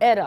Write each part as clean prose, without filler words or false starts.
era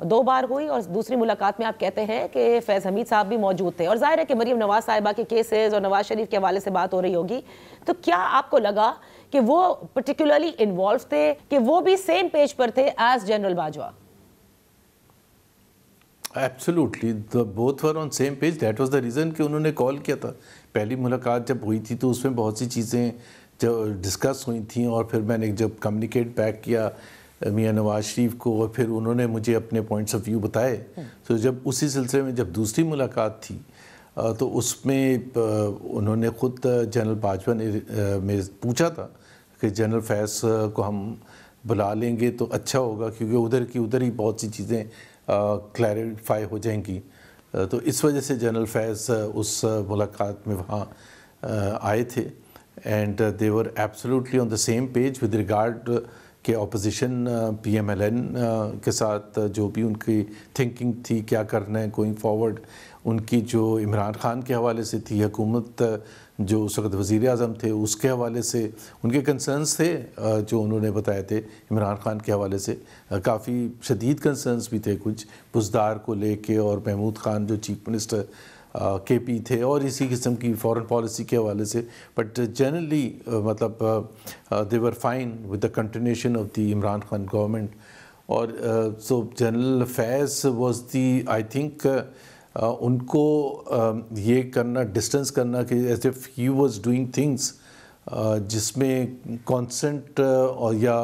2 بار ہوئی اور دوسری ملاقات میں آپ کہتے ہیں کہ فیض حمید صاحب بھی موجود تھے, اور ظاہر ہے کہ مریم نواز صاحبہ کے کیسز اور نواز شریف کے حوالے سے بات ہو رہی ہوگی, تو کیا آپ کو لگا کہ وہ پرٹیکولرلی انوالو تھے, کہ وہ بھی سیم پیج پر تھے as general Bajwa? Absolutely both were on same page. That was the reason کہ انہوں نے کال کیا تھا. پہلی ملاقات جب ہوئی تھی تو اس میں بہت سی چیزیں جو ڈسکس ہوئی تھیں, اور پھر میں نے جب کمیونیکیٹ بیک کیا میاں نواز شریف کو, اور پھر انہوں نے مجھے اپنے پوائنٹس آف ویو بتائے. تو جب اسی سلسلے میں جب دوسری ملاقات تھی تو اس میں انہوں نے خود جنرل باجوہ نے میں پوچھا تھا کہ جنرل فیض کو ہم بلا لیں گے تو اچھا ہوگا, کیونکہ ادھر کی ادھر ہی بہت سی چیزیں کلیریفائی ہو جائیں گی. تو اس وجہ سے جنرل فیض اس ملاقات میں وہاں آئے تھے, and they were absolutely on the same page with regard کہ opposition P M L N کے ساتھ جو بھی ان کی تھنکنگ تھی کیا کرنا ہے گوئنگ فارورڈ, ان کی جو عمران خان کے حوالے سے تھی, حکومت جو اس وقت وزیر اعظم تھے اس کے حوالے سے ان کے کنسرنز تھے جو انہوں نے بتائے تھے. عمران خان کے حوالے سے کافی شدید کنسرنز بھی تھے, کچھ بزدار کو لے کے, اور محمود خان جو چیف منسٹر کے پی تھے, اور اسی قسم کی فورن پالیسی کے حوالے سے. بٹ جنرلی مطلب they were fine with the continuation of the Imran Khan government. اور so general Faiz was the I think ان کو یہ کرنا, ڈسٹنس کرنا کہ as if he was doing things جس میں کانسنٹ اور یا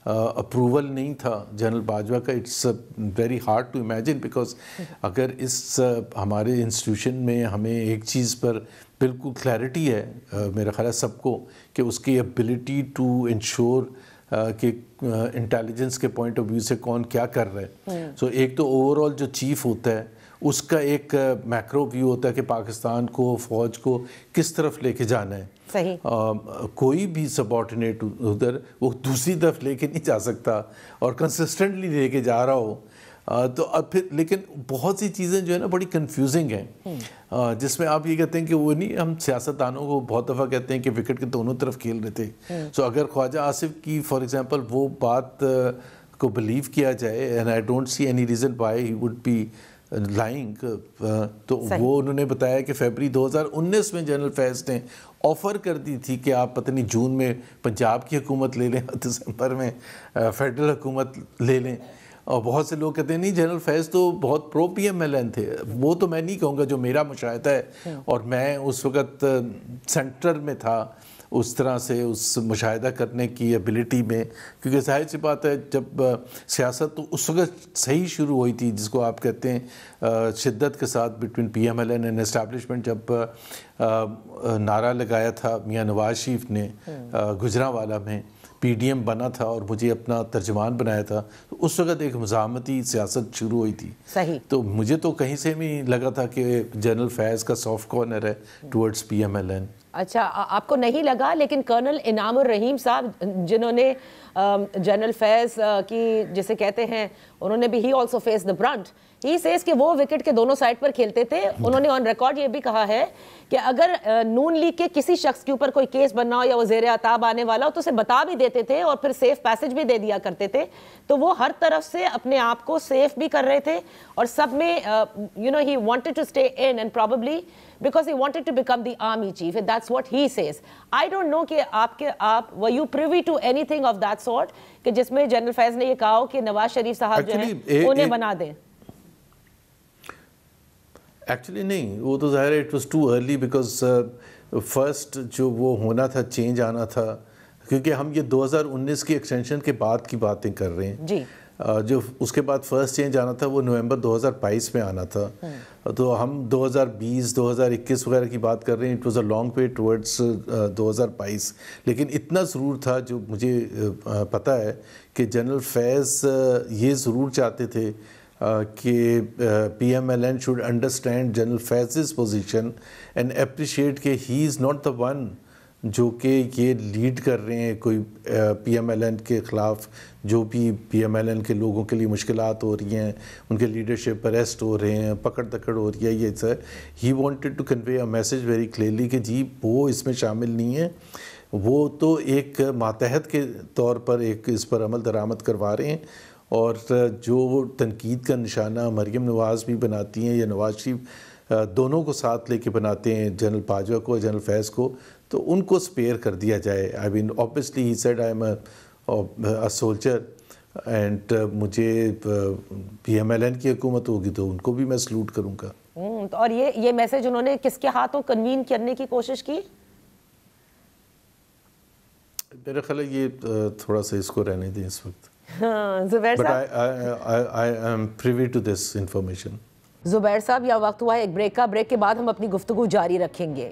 اپروول نہیں تھا جنرل باجوہ کا. It's very hard to imagine, because اگر اس ہمارے انسٹیٹیوشن میں ہمیں ایک چیز پر بالکل کلیئرٹی ہے میرا خیال ہے سب کو, کہ اس کی ایبلٹی ٹو انشور کہ انٹیلیجنس کے پوائنٹ آف ویو سے کون کیا کر رہا ہے. سو ایک تو اوور آل جو چیف ہوتا ہے اس کا ایک میکرو ویو ہوتا ہے کہ پاکستان کو, فوج کو کس طرف لے کے جانا ہے. صحیح. کوئی بھی سبارڈینیٹ ادھر وہ دوسری طرف لے کے نہیں جا سکتا, اور کنسسٹنٹلی لے کے جا رہا ہو. تو اب پھر لیکن بہت سی چیزیں جو ہے نا بڑی کنفیوزنگ ہیں, جس میں آپ یہ کہتے ہیں کہ وہ نہیں, ہم سیاستدانوں کو بہت دفعہ کہتے ہیں کہ وکٹ کے دونوں طرف کھیل رہے تھے. سو اگر خواجہ آصف کی فار ایگزامپل وہ بات کو بلیو کیا جائے, and I don't see any reason why he would be lying, تو وہ انہوں نے بتایا کہ فیبری 2019 میں جنرل فیض نے آفر کر دی تھی کہ آپ پتہ نہیں جون میں پنجاب کی حکومت لے لیں, دسمبر میں فیڈرل حکومت لے لیں. اور بہت سے لوگ کہتے ہیں نہیں جنرل فیض تو بہت پرو پی ایم ایل این تھے. وہ تو میں نہیں کہوں گا, جو میرا مشاہدہ ہے, اور میں اس وقت سینٹر میں تھا اس طرح سے اس مشاہدہ کرنے کی ایبلٹی میں, کیونکہ ظاہر سی بات ہے جب سیاست تو اس وقت صحیح شروع ہوئی تھی جس کو آپ کہتے ہیں شدت کے ساتھ between P M L N and establishment. جب نعرہ لگایا تھا میاں نواز شریف نے گجرانوالہ میں, پی ڈی ایم بنا تھا اور مجھے اپنا ترجمان بنایا تھا, تو اس وقت ایک مزاحمتی سیاست شروع ہوئی تھی. صحیح. تو مجھے تو کہیں سے بھی لگا تھا کہ جنرل فیض کا سافٹ کارنر ہے towards P M L N. اچھا, آپ کو نہیں لگا, لیکن کرنل انعام الرحیم صاحب جنہوں نے جنرل فیض کی جسے کہتے ہیں, انہوں نے بھی he also faced the brunt. He says کہ وہ وکٹ کے دونوں سائڈ پر کھیلتے تھے. انہوں نے آن ریکارڈ یہ بھی کہا ہے کہ اگر نون لیگ کے کسی شخص کے اوپر کوئی کیس بننا ہو یا وہ زیر عتاب آنے والا ہو تو اسے بتا بھی دیتے تھے, اور پھر سیف پیسج بھی دے دیا کرتے تھے. تو وہ ہر طرف سے اپنے آپ کو سیف بھی کر رہے تھے, اور سب میں he wanted to stay in, and probably because he wanted to become the army chief, and that's what he says. I don't know کہ آپ were you privy to anything of that sort کہ جس میں general فیض نے یہ کہا ہو کہ نواز شریف صاحب جو ہیں انہیں بنا دیں. ایکچولی نہیں, وہ تو ظاہر ہے it was too early, because first جو وہ ہونا تھا, چینج آنا تھا, کیونکہ ہم یہ 2019 کی ایکسٹینشن کے بعد کی باتیں کر رہے ہیں. جی. جو اس کے بعد فرسٹ چینج آنا تھا وہ نومبر 2022 میں آنا تھا. تو ہم 2020 2021 وغیرہ کی بات کر رہے ہیں. It was a long way towards 2022. لیکن اتنا ضرور تھا جو مجھے پتہ ہے کہ جنرل فیض یہ ضرور چاہتے تھے کہ P M L N should understand general Faiz's position and appreciate کہ he is not the one جو کہ یہ لیڈ کر رہے ہیں کوئی پی ایم ایل این کے خلاف جو بھی پی ایم ایل این کے لوگوں کے لیے مشکلات ہو رہی ہیں, ان کے لیڈرشپ اریسٹ ہو رہے ہیں, پکڑ دکڑ ہو رہی ہے. یہ sir he wanted to convey a message very clearly کہ جی وہ اس میں شامل نہیں ہے, وہ تو ایک ماتحت کے طور پر ایک اس پر عمل درآمد کروا رہے ہیں, اور جو تنقید کا نشانہ مریم نواز بھی بناتی ہیں یا نواز شریف دونوں کو ساتھ لے کے بناتے ہیں، جنرل باجوہ کو جنرل فیض کو، تو ان کو سپیئر کر دیا جائے. I mean obviously he said I am a soldier and مجھے پی ایم ایل این کی حکومت ہوگی تو ان کو بھی میں سلوٹ کروں گا. اور یہ میسج انہوں نے کس کے ہاتھوں کنوین کرنے کی کوشش کی؟ میرا خیال ہے یہ تھوڑا سا اس کو رہنے دیں اس وقت. زبیر بٹ صاحب، I am privy to this information. Zubair صاحب، یہ وقت ہوا ہے ایک بریک کا. بریک کے بعد ہم اپنی گفتگو جاری رکھیں گے.